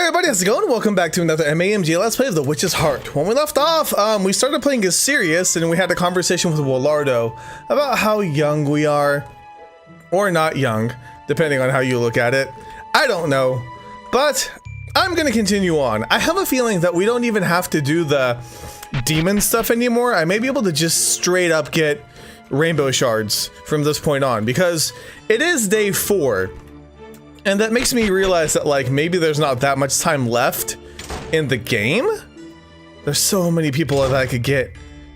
Everybody, how's it going? Welcome back to another MAMG Let's Play of The Witch's Heart. When we left off, we started playing as Sirius, and we had a conversation with Willardo about how young we are. Or not young, depending on how you look at it. I don't know. But I'm gonna continue on. I have a feeling that we don't even have to do the demon stuff anymore. I may be able to just straight up get rainbow shards from this point on, because it is day 4. And that makes me realize that, like, maybe there's not that much time left in the game. There's so many people that I could get,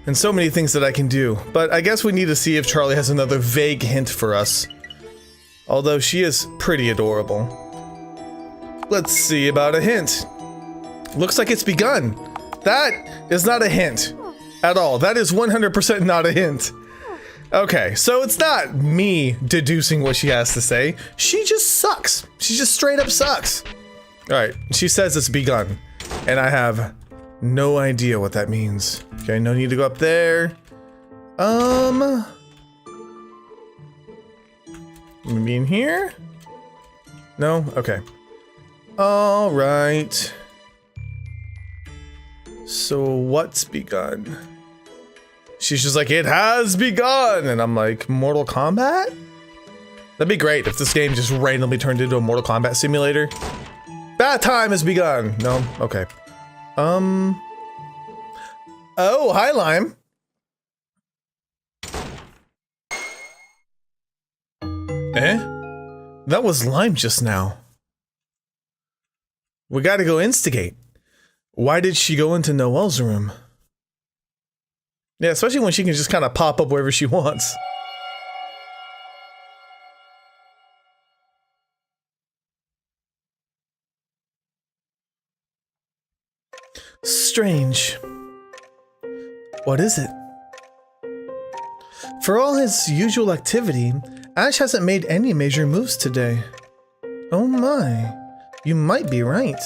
and so many things that I can do. But I guess we need to see if Charlie has another vague hint for us. Although she is pretty adorable. Let's see about a hint. Looks like it's begun. That is not a hint at all. That is 100% not a hint. Okay, so it's not me deducing what she has to say. She just sucks. She just straight up sucks. All right, she says it's begun, and I have no idea what that means. Okay, no need to go up there. Maybe in here? No? Okay. All right. So what's begun? She's just like, it has begun! And I'm like, Mortal Kombat? That'd be great if this game just randomly turned into a Mortal Kombat simulator. Bath time has begun! No? Okay. Oh, hi, Lime. Eh? That was Lime just now. We gotta go instigate. Why did she go into Noelle's room? Yeah, especially when she can just kind of pop up wherever she wants. Strange. What is it? For all his usual activity, Ashe hasn't made any major moves today. Oh my, you might be right.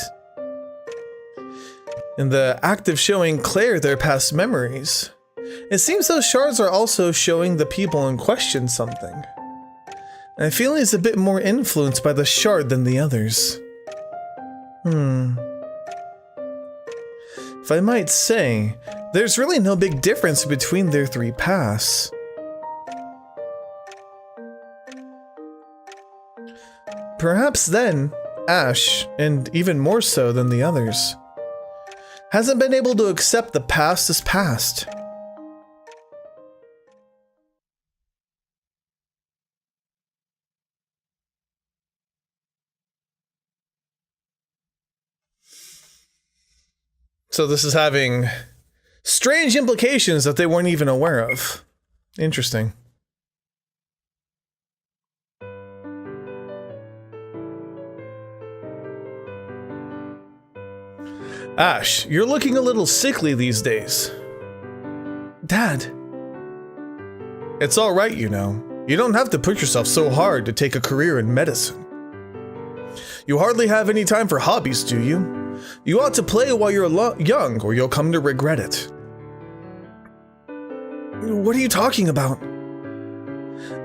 In the act of showing Claire their past memories, it seems those shards are also showing the people in question something. I feel he's a bit more influenced by the shard than the others. If I might say, there's really no big difference between their 3 paths. Perhaps then, Ashe, and even more so than the others, hasn't been able to accept the past as past. So this is having strange implications that they weren't even aware of. Interesting. Ashe, you're looking a little sickly these days. Dad. It's all right, you know. You don't have to push yourself so hard to take a career in medicine. You hardly have any time for hobbies, do you? You ought to play while you're young, or you'll come to regret it. What are you talking about?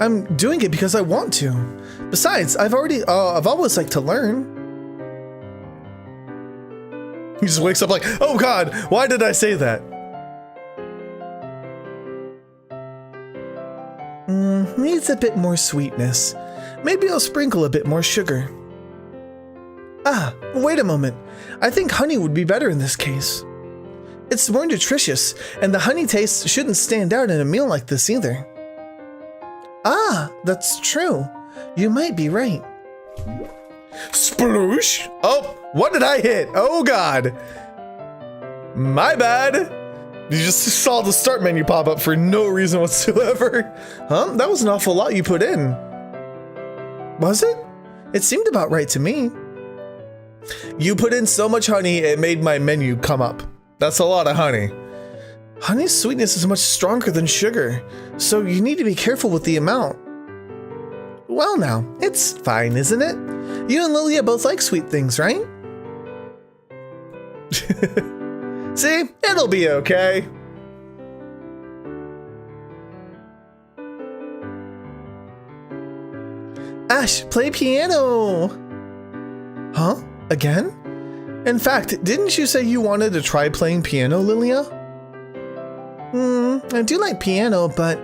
I'm doing it because I want to. Besides, I've always liked to learn. He just wakes up like, oh God, why did I say that? Needs a bit more sweetness. Maybe I'll sprinkle a bit more sugar. Ah, wait a moment. I think honey would be better in this case. It's more nutritious, and the honey taste shouldn't stand out in a meal like this either. Ah, that's true. You might be right. Sploosh! Oh, what did I hit? Oh God. My bad. You just saw the start menu pop up for no reason whatsoever. Huh? That was an awful lot you put in. Was it? It seemed about right to me. You put in so much honey, it made my menu come up. That's a lot of honey. Honey's sweetness is much stronger than sugar, so you need to be careful with the amount. Well now, it's fine, isn't it? You and Lilia both like sweet things, right? See? It'll be okay. Ashe, play piano! Huh? Again? In fact, didn't you say you wanted to try playing piano, Lilia? I do like piano, but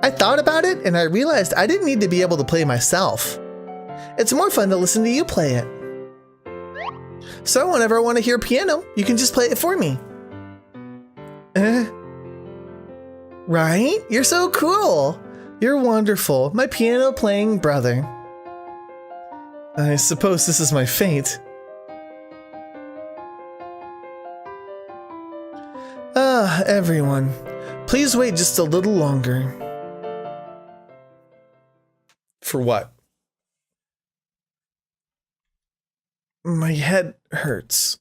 I thought about it and I realized I didn't need to be able to play myself. It's more fun to listen to you play it. So whenever I want to hear piano, you can just play it for me. Right? You're so cool. You're wonderful, my piano playing brother. I suppose this is my fate. Everyone, please wait just a little longer. For what? My head hurts.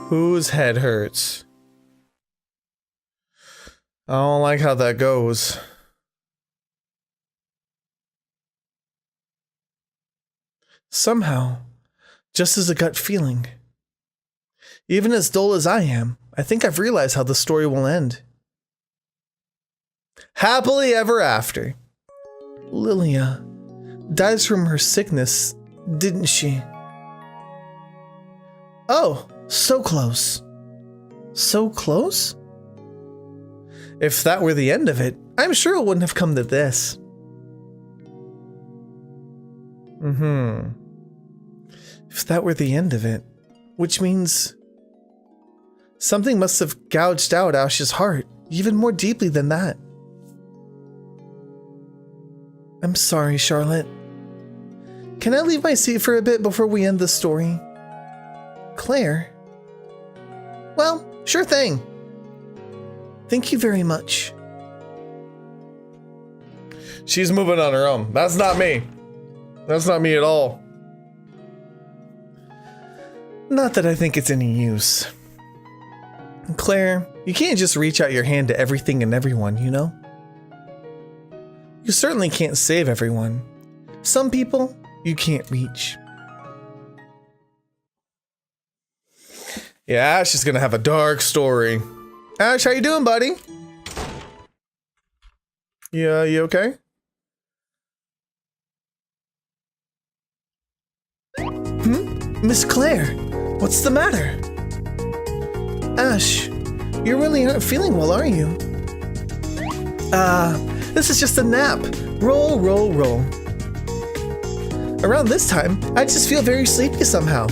Whose head hurts? I don't like how that goes. Somehow, just as a gut feeling. Even as dull as I am, I think I've realized how the story will end. Happily ever after. Lilia dies from her sickness, didn't she? Oh, so close. So close? If that were the end of it, I'm sure it wouldn't have come to this. If that were the end of it, which means something must have gouged out Ashe's heart even more deeply than that. I'm sorry, Charlotte. Can I leave my seat for a bit before we end the story? Claire? Well, sure thing. Thank you very much. She's moving on her own. That's not me. That's not me at all. Not that I think it's any use. Claire, you can't just reach out your hand to everything and everyone, you know? You certainly can't save everyone. Some people you can't reach. Yeah, Ashe is gonna have a dark story. Ashe, how you doing, buddy? Yeah, you okay? Miss Claire, what's the matter? Ashe, you really aren't feeling well, are you? This is just a nap. Roll, roll, roll. Around this time, I just feel very sleepy somehow.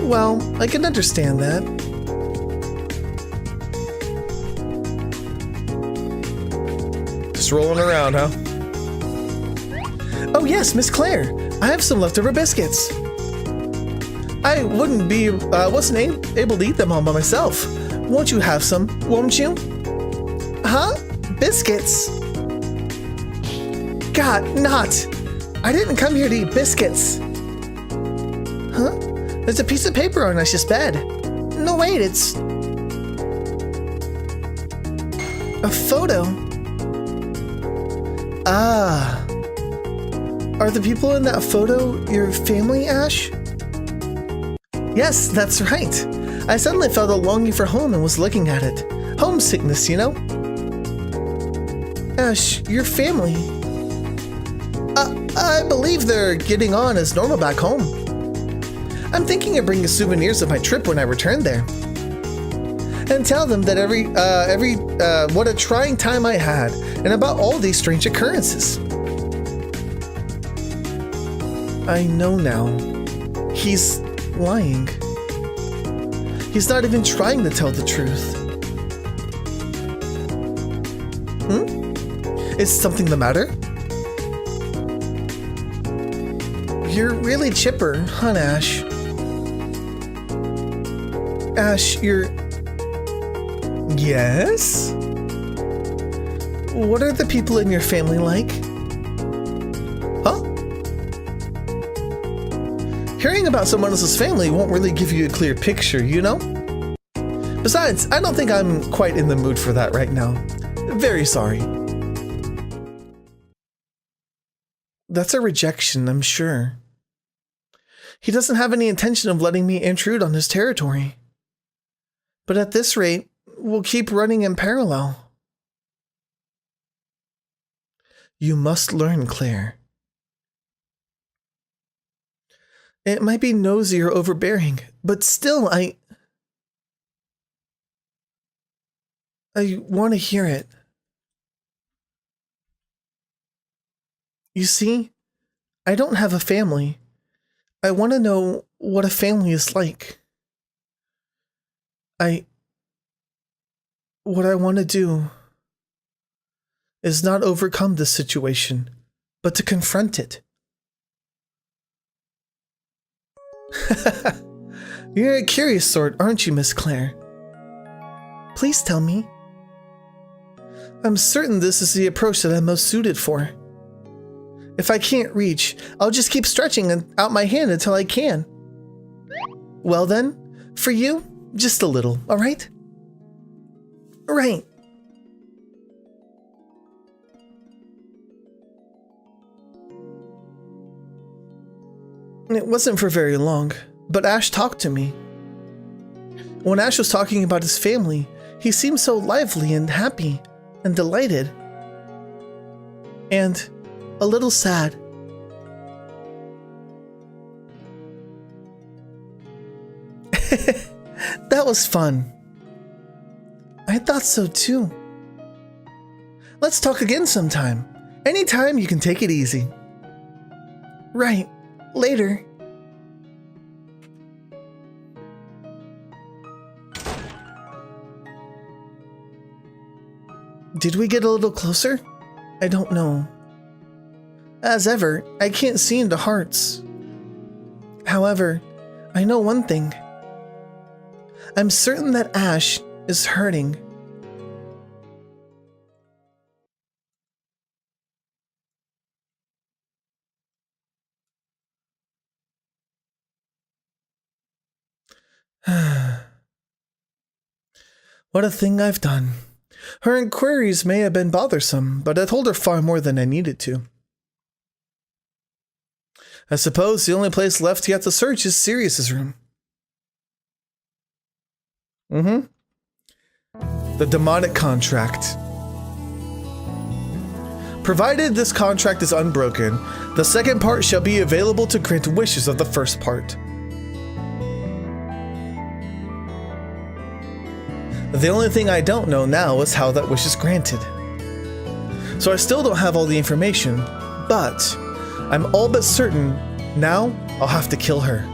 Well, I can understand that. Just rolling around, huh? Oh yes, Miss Claire, I have some leftover biscuits. I wasn't able to eat them all by myself. Won't you have some, won't you? Huh? Biscuits? God, not! I didn't come here to eat biscuits. Huh? There's a piece of paper on Ashe's bed. No, wait, it's a photo. Ah. Are the people in that photo your family, Ashe? Yes, that's right. I suddenly felt a longing for home and was looking at it. Homesickness, you know? Ashe, your family. I believe they're getting on as normal back home. I'm thinking of bringing souvenirs of my trip when I return there. And tell them that what a trying time I had, and about all these strange occurrences. I know now. He's lying. He's not even trying to tell the truth. Is something the matter? You're really chipper, huh, Ashe? Ashe, you're... Yes? What are the people in your family like? Huh? Hearing about someone else's family won't really give you a clear picture, you know? Besides, I don't think I'm quite in the mood for that right now. Very sorry. That's a rejection, I'm sure. He doesn't have any intention of letting me intrude on his territory. But at this rate, we'll keep running in parallel. You must learn, Claire. It might be nosy or overbearing, but still, I want to hear it. You see, I don't have a family. I want to know what a family is like. What I want to do is not overcome this situation, but to confront it. You're a curious sort, aren't you, Miss Claire? Please tell me. I'm certain this is the approach that I'm most suited for. If I can't reach, I'll just keep stretching out my hand until I can. Well then, for you, just a little, all right? Right. It wasn't for very long, but Ashe talked to me. When Ashe was talking about his family, he seemed so lively and happy and delighted. And a little sad. That was fun. I thought so too. Let's talk again sometime. Anytime you can take it easy. Right. Later. Did we get a little closer? I don't know. As ever, I can't see into hearts. However, I know one thing. I'm certain that Ashe is hurting. What a thing I've done. Her inquiries may have been bothersome, but I told her far more than I needed to. I suppose the only place left yet to search is Sirius's room. The demonic contract. Provided this contract is unbroken, the second part shall be available to grant wishes of the first part. The only thing I don't know now is how that wish is granted. So I still don't have all the information, but I'm all but certain now I'll have to kill her.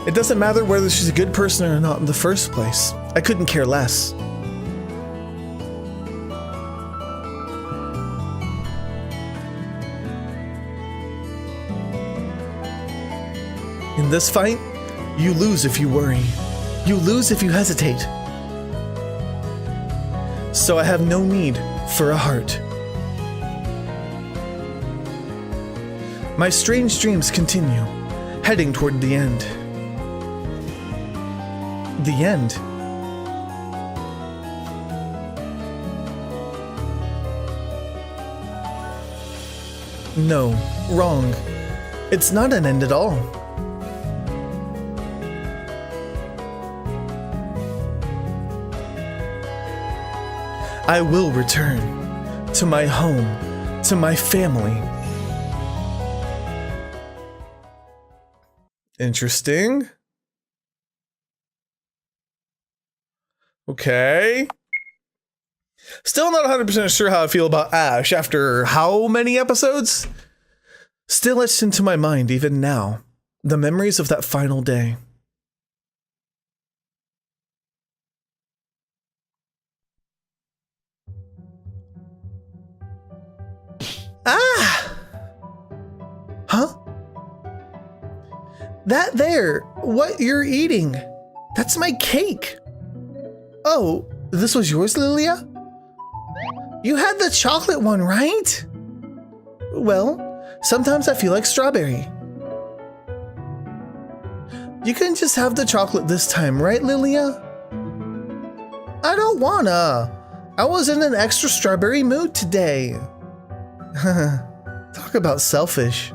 It doesn't matter whether she's a good person or not in the first place. I couldn't care less. In this fight, you lose if you worry. You lose if you hesitate. So I have no need for a heart. My strange dreams continue, heading toward the end. The end. No, wrong. It's not an end at all. I will return to my home, to my family. Interesting. Okay. Still not 100% sure how I feel about Ashe after how many episodes? Still etched into my mind even now, the memories of that final day. Ah! Huh? That there, what you're eating, that's my cake. Oh, this was yours, Lilia? You had the chocolate one, right? Well, sometimes I feel like strawberry. You can just have the chocolate this time, right, Lilia? I don't wanna. I was in an extra strawberry mood today. Talk about selfish.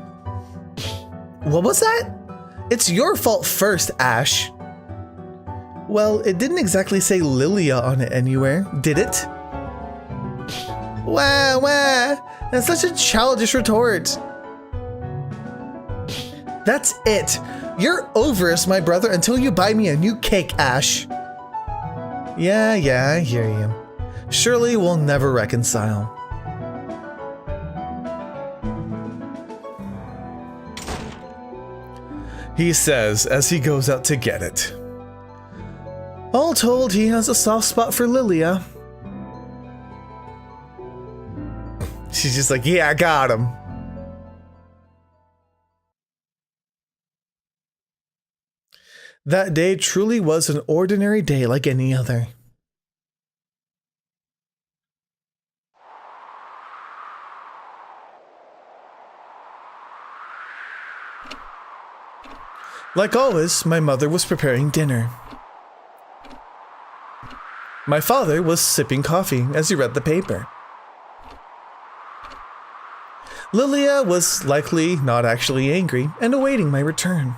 What was that? It's your fault first, Ashe. Well, it didn't exactly say Lilia on it anywhere, did it? Wah, wah. That's such a childish retort. That's it. You're over us, my brother, until you buy me a new cake, Ashe. Yeah, I hear you. Surely we'll never reconcile. He says as he goes out to get it. All told, he has a soft spot for Lilia. She's just like, yeah, I got him. That day truly was an ordinary day like any other. Like always, my mother was preparing dinner. My father was sipping coffee as he read the paper. Lilia was likely not actually angry and awaiting my return.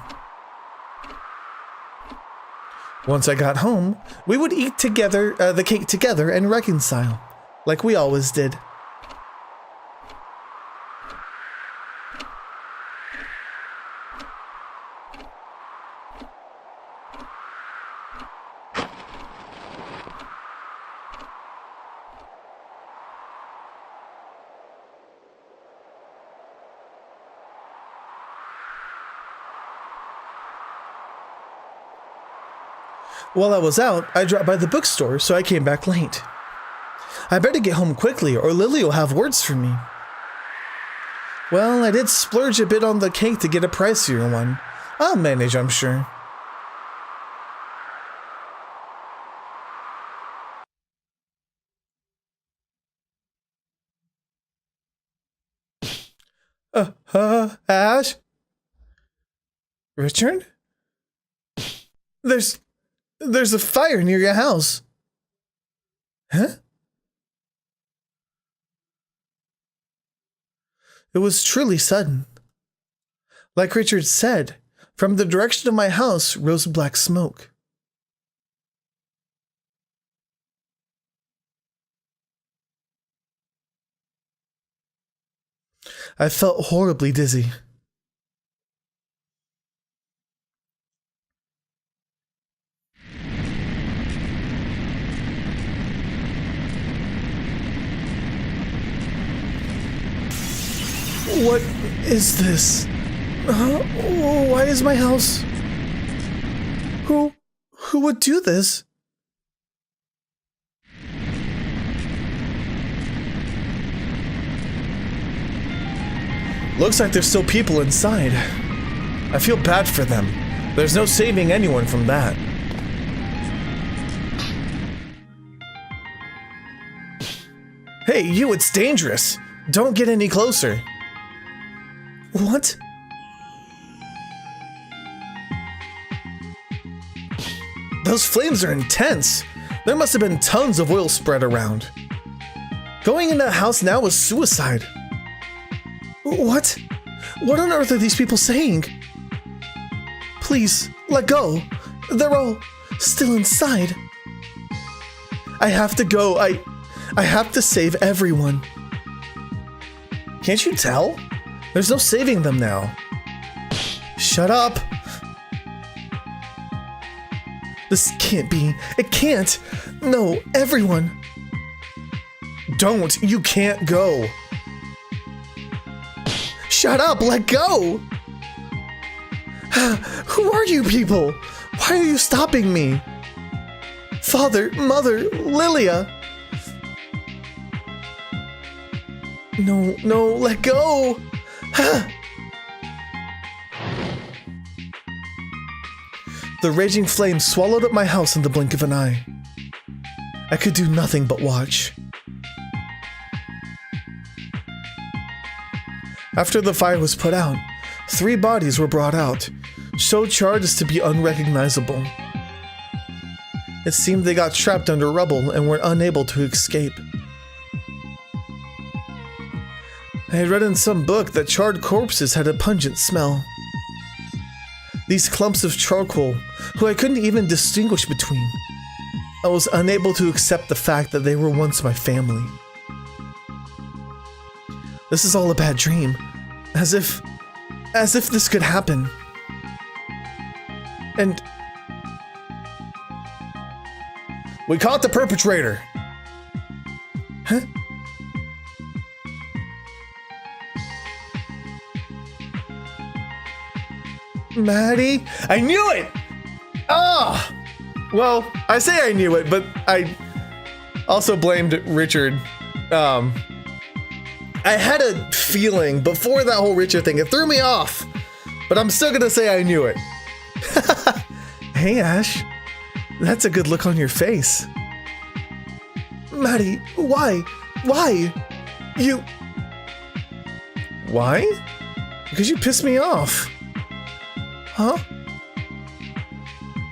Once I got home, we would eat together, the cake together and reconcile, like we always did. While I was out, I dropped by the bookstore, so I came back late. I better get home quickly, or Lily will have words for me. Well, I did splurge a bit on the cake to get a pricier one. I'll manage, I'm sure. Ashe? Richard? There's a fire near your house. Huh? It was truly sudden. Like Richard said, from the direction of my house rose black smoke. I felt horribly dizzy. What is this? Why is my house? Who would do this? Looks like there's still people inside. I feel bad for them. There's no saving anyone from that. Hey, you, it's dangerous. Don't get any closer. What? Those flames are intense. There must have been tons of oil spread around. Going in that house now is suicide. What? What on earth are these people saying? Please, let go. They're all still inside. I have to go. I have to save everyone. Can't you tell? There's no saving them now. Shut up. This can't be. It can't. No, everyone. Don't. You can't go. Shut up. Let go. Who are you people? Why are you stopping me? Father, Mother, Lilia. No, let go. The raging flames swallowed up my house in the blink of an eye. I could do nothing but watch. After the fire was put out, 3 bodies were brought out, so charred as to be unrecognizable. It seemed they got trapped under rubble and were unable to escape. I had read in some book that charred corpses had a pungent smell. These clumps of charcoal, who I couldn't even distinguish between. I was unable to accept the fact that they were once my family. This is all a bad dream. As if this could happen. And we caught the perpetrator. Huh? Maddie? I knew it! Ah! Well, I say I knew it, but I also blamed Richard. I had a feeling before that whole Richard thing. It threw me off, but I'm still gonna say I knew it. Hey, Ash. That's a good look on your face. Maddie, why? Why? You... Why? Because you pissed me off. Huh?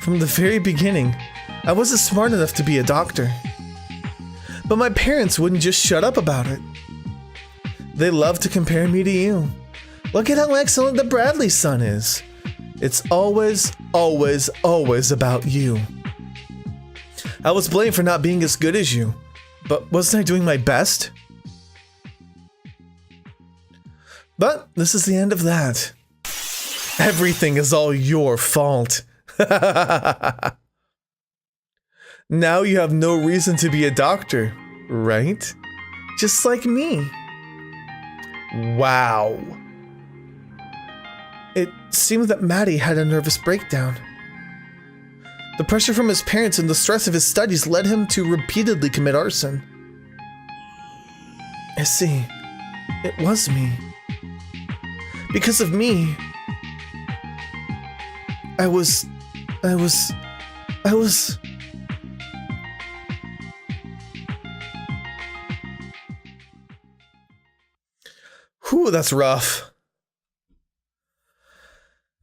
From the very beginning, I wasn't smart enough to be a doctor. But my parents wouldn't just shut up about it. They love to compare me to you. Look at how excellent the Bradley son is. It's always, always, always about you. I was blamed for not being as good as you, but wasn't I doing my best? But this is the end of that. Everything is all your fault. Now you have no reason to be a doctor, right? Just like me. Wow. It seemed that Maddie had a nervous breakdown. The pressure from his parents and the stress of his studies led him to repeatedly commit arson. I see. It was me. Because of me, I was... Whew, that's rough.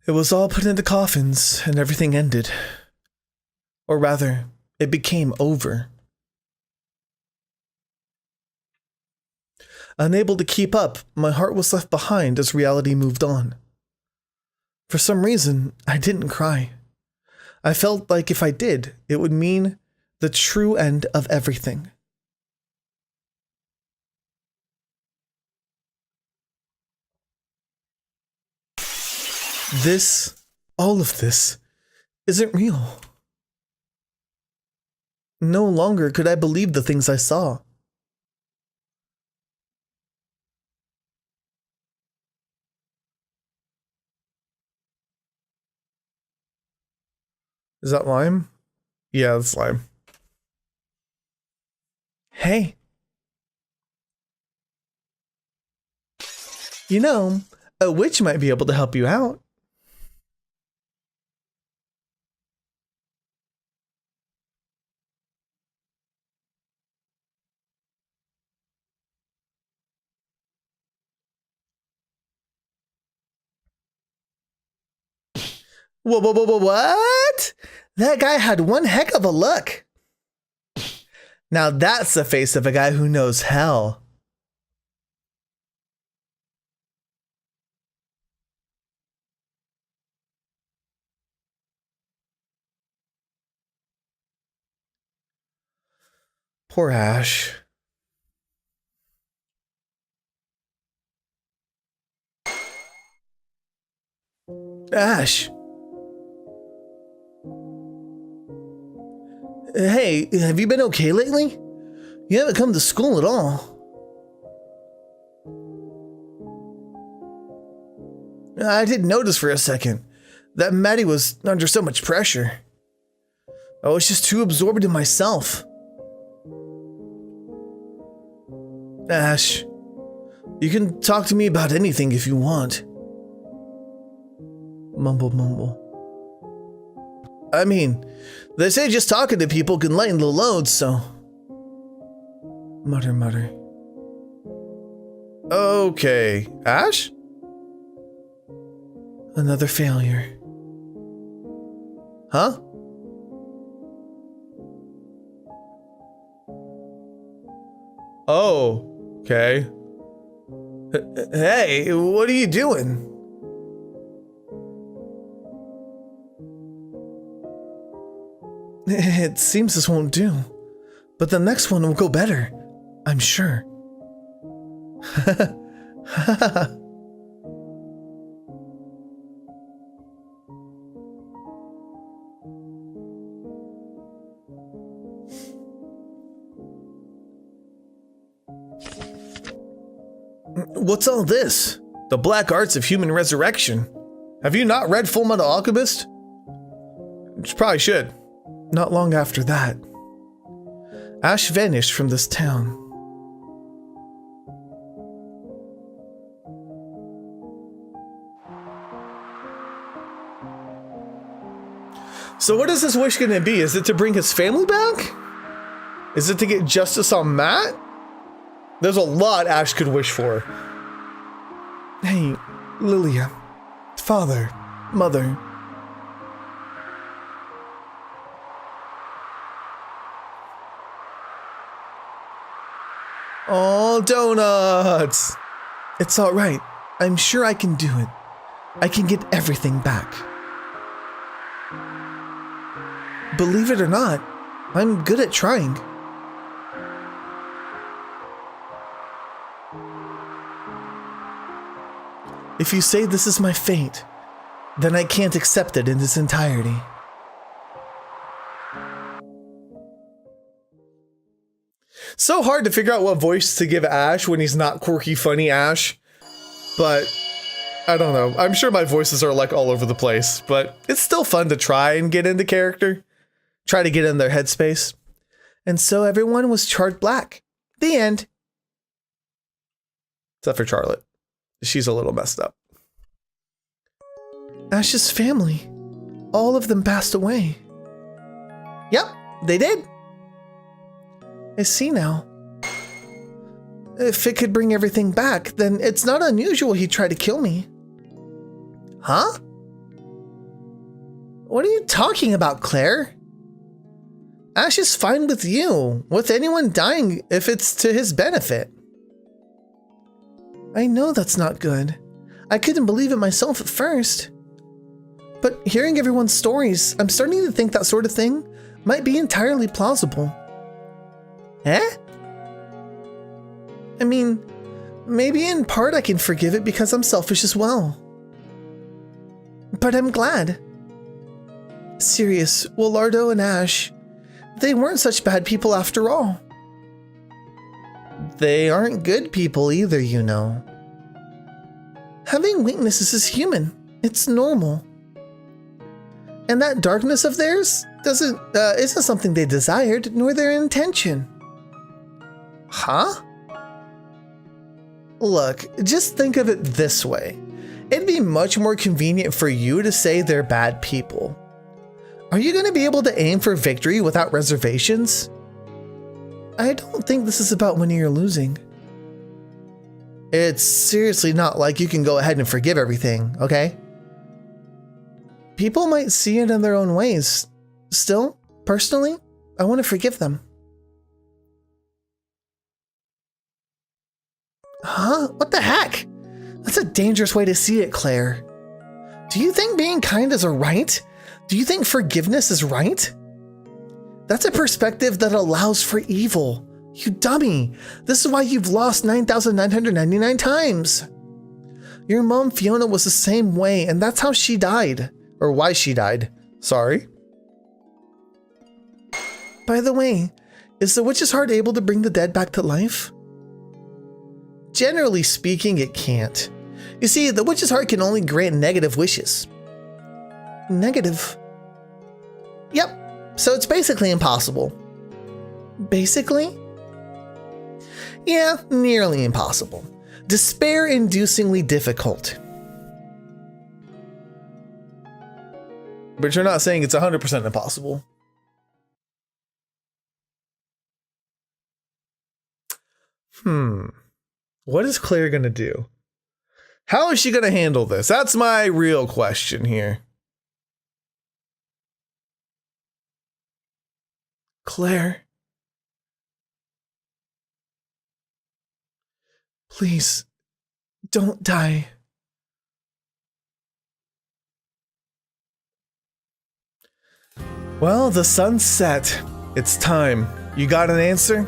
It was all put into coffins and everything ended. Or rather, it became over. Unable to keep up, my heart was left behind as reality moved on. For some reason, I didn't cry. I felt like if I did, it would mean the true end of everything. All of this, isn't real. No longer could I believe the things I saw. Is that lime? Yeah, it's lime. Hey. You know, a witch might be able to help you out. Whoa, what? That guy had one heck of a look. Now that's the face of a guy who knows hell. Poor Ash. Ash. Hey, have you been okay lately? You haven't come to school at all. I didn't notice for a second that Maddie was under so much pressure. I was just too absorbed in myself. Ash, you can talk to me about anything if you want. Mumble, mumble. I mean, they say just talking to people can lighten the load, so... Mutter, mutter. Okay, Ash? Another failure. Huh? Oh, okay. Hey, what are you doing? It seems this won't do, but the next one will go better, I'm sure. What's all this? The black arts of human resurrection. Have you not read Full Metal Alchemist? You probably should. Not long after that, Ashe vanished from this town. So what is this wish gonna be? Is it to bring his family back? Is it to get justice on Matt? There's a lot Ashe could wish for. Hey, Lilia. Father. Mother. Oh, donuts! It's alright. I'm sure I can do it. I can get everything back. Believe it or not, I'm good at trying. If you say this is my fate, then I can't accept it in its entirety. So hard to figure out what voice to give Ashe when he's not quirky, funny Ashe. But I don't know. I'm sure my voices are like all over the place, but it's still fun to try and get into character. Try to get in their headspace. And so everyone was charred black. The end. Except for Charlotte. She's a little messed up. Ashe's family. All of them passed away. Yep, they did. I see now. If it could bring everything back, then it's not unusual he'd try to kill me. Huh? What are you talking about, Claire? Ashe is fine with you, with anyone dying if it's to his benefit. I know that's not good. I couldn't believe it myself at first. But hearing everyone's stories, I'm starting to think that sort of thing might be entirely plausible. Eh? I mean, maybe in part I can forgive it because I'm selfish as well. But I'm glad. Sirius, Willardo, and Ashe, they weren't such bad people after all. They aren't good people either, you know. Having weaknesses is human. It's normal. And that darkness of theirs isn't something they desired, nor their intention. Huh? Look, just think of it this way. It'd be much more convenient for you to say they're bad people. Are you going to be able to aim for victory without reservations? I don't think this is about winning or losing. It's seriously not like you can go ahead and forgive everything, okay? People might see it in their own ways. Still, personally, I want to forgive them. Huh? What the heck? That's a dangerous way to see it, Claire. Do you think being kind is a right? Do you think forgiveness is right? That's a perspective that allows for evil. You dummy. This is why you've lost 9,999 times. Your mom, Fiona, was the same way, and that's how she died. Or why she died. Sorry. By the way, is the witch's heart able to bring the dead back to life? Generally speaking, it can't. You see, the witch's heart can only grant negative wishes. Negative? Yep, so it's basically impossible. Basically? Yeah, nearly impossible. Despair-inducingly difficult. But you're not saying it's 100% impossible. What is Claire gonna do? How is she gonna handle this? That's my real question here. Claire. Please, don't die. Well, the sun's set. It's time. You got an answer?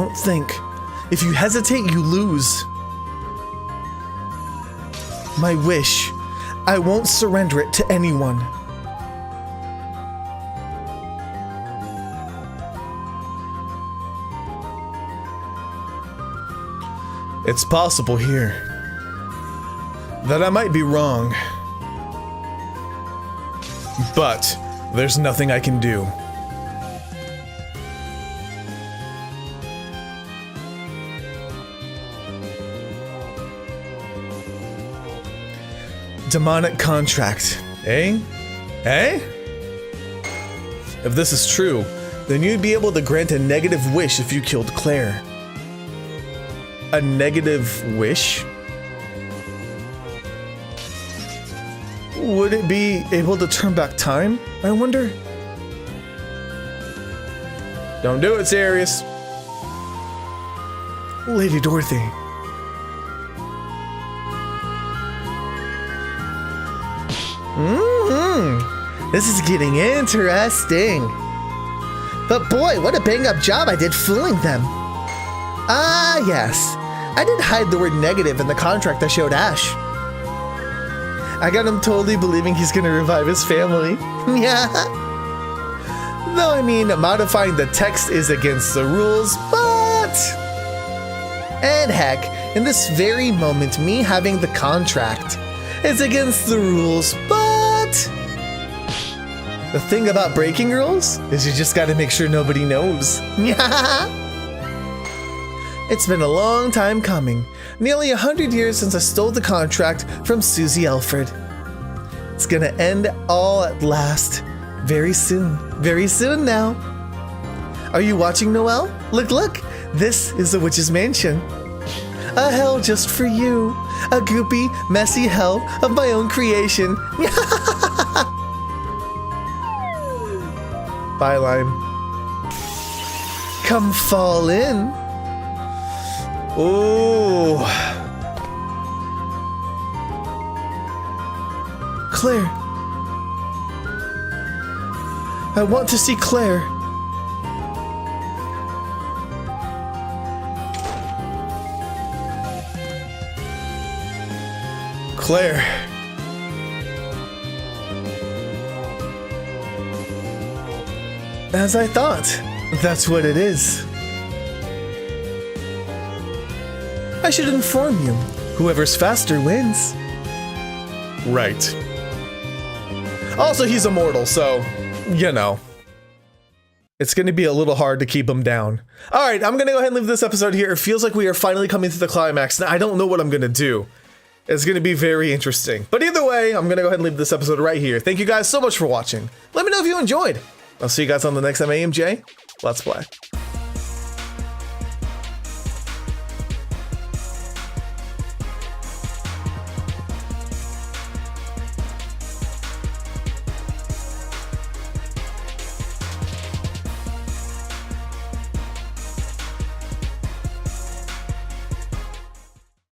Don't think. If you hesitate, you lose. My wish. I won't surrender it to anyone. It's possible here that I might be wrong, but there's nothing I can do. Demonic contract, eh? Eh? If this is true, then you'd be able to grant a negative wish if you killed Claire. A negative wish? Would it be able to turn back time, I wonder? Don't do it, Sirius. Lady Dorothy. This is getting interesting. But boy, what a bang-up job I did fooling them. Ah, yes. I did hide the word negative in the contract I showed Ashe. I got him totally believing he's gonna revive his family. Yeah. Though, I mean, modifying the text is against the rules, but... And heck, in this very moment, me having the contract is against the rules, but... The thing about breaking rules is you just gotta make sure nobody knows. It's been a long time coming. Nearly 100 years since I stole the contract from Susie Elford. It's gonna end all at last. Very soon. Very soon now. Are you watching, Noelle? Look, look. This is the witch's mansion. A hell just for you. A goopy, messy hell of my own creation. Byline. Come fall in. Ooh. Claire. I want to see Claire. Claire. As I thought, that's what it is. I should inform you. Whoever's faster wins. Right. Also, he's immortal, so, you know. It's going to be a little hard to keep him down. All right, I'm going to go ahead and leave this episode here. It feels like we are finally coming to the climax. Now, I don't know what I'm going to do. It's going to be very interesting. But either way, I'm going to go ahead and leave this episode right here. Thank you guys so much for watching. Let me know if you enjoyed. I'll see you guys on the next MAMJ Let's Play.